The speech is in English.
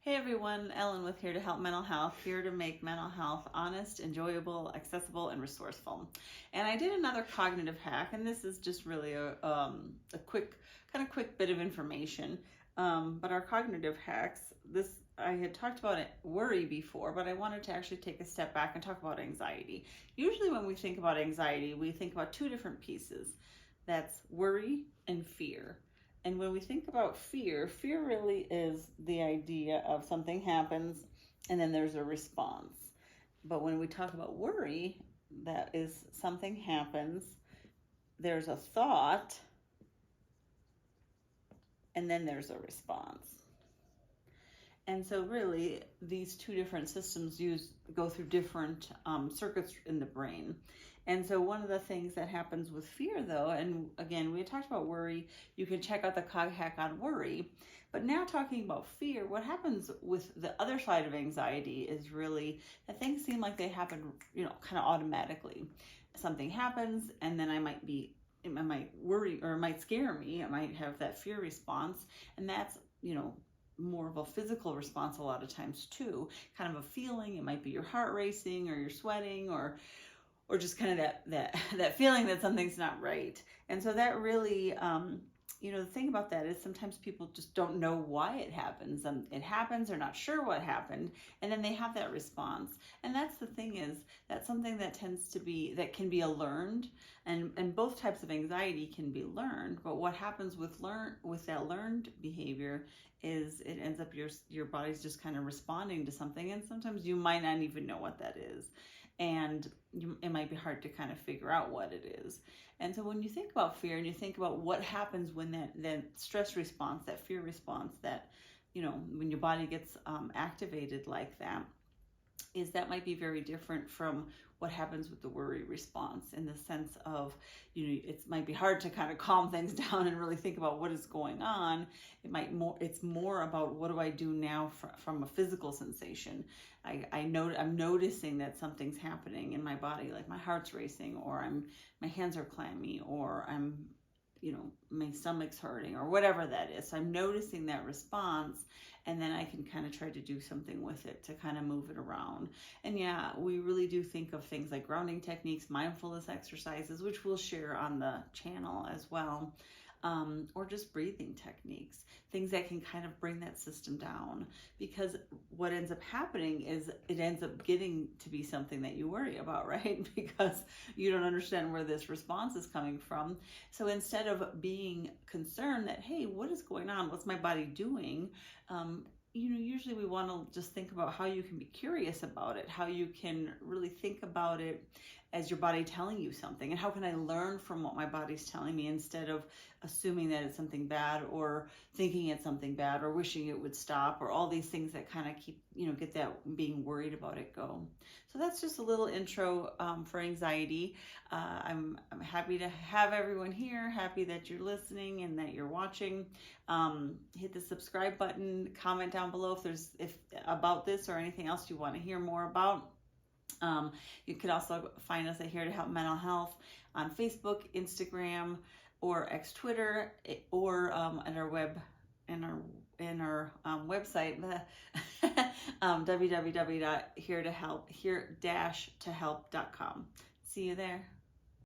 Hey everyone, Ellen with Here to Help Mental Health, here to make mental health honest, enjoyable, accessible, and resourceful. And I did another cognitive hack, and this is just really a quick bit of information. But our cognitive hacks, I had talked about worry before, but I wanted to actually take a step back and talk about anxiety. Usually when we think about anxiety, we think about two different pieces. That's worry and fear. And when we think about fear, fear really is the idea of something happens and then there's a response. But when we talk about worry, that is something happens, there's a thought, and then there's a response. And so really, these two different systems go through different circuits in the brain. And so one of the things that happens with fear, though, and again, we had talked about worry, you can check out the cog hack on worry, but now talking about fear, what happens with the other side of anxiety is really that things seem like they happen, kind of automatically. Something happens, and then it might worry, or it might scare me, I might have that fear response, and that's, more of a physical response a lot of times too, kind of a feeling. It might be your heart racing, or you're sweating, or just kind of that feeling that something's not right. And so that really, the thing about that is sometimes people just don't know why it happens. It happens, they're not sure what happened, and then they have that response. And that's the thing, is that's something that can be learned, and both types of anxiety can be learned. But what happens with that learned behavior is it ends up your body's just kind of responding to something, and sometimes you might not even know what that is. And it might be hard to kind of figure out what it is. And so when you think about fear and you think about what happens when that stress response, that fear response, that, when your body gets activated like that might be very different from what happens with the worry response, in the sense of, it might be hard to kind of calm things down and really think about what is going on. It's more about, what do I do now from a physical sensation? I'm noticing that something's happening in my body, like my heart's racing, or my hands are clammy, or my stomach's hurting, or whatever that is. So I'm noticing that response, and then I can kind of try to do something with it to kind of move it around. And yeah, we really do think of things like grounding techniques, mindfulness exercises, which we'll share on the channel as well. Or just breathing techniques, things that can kind of bring that system down. Because what ends up happening is it ends up getting to be something that you worry about, right? Because you don't understand where this response is coming from. So instead of being concerned that, hey, what is going on? What's my body doing? Usually we want to just think about how you can be curious about it, how you can really think about it as your body telling you something, and how can I learn from what my body's telling me, instead of assuming that it's something bad, or thinking it's something bad, or wishing it would stop, or all these things that kind of keep, get that being worried about it go. So that's just a little intro for anxiety. I'm happy to have everyone here, happy that you're listening and that you're watching. Hit the subscribe button, comment down below if about this or anything else you want to hear more about. You could also find us at Here to Help Mental Health on Facebook, Instagram, or Twitter, or at our website, www.here-to-help.com. See you there.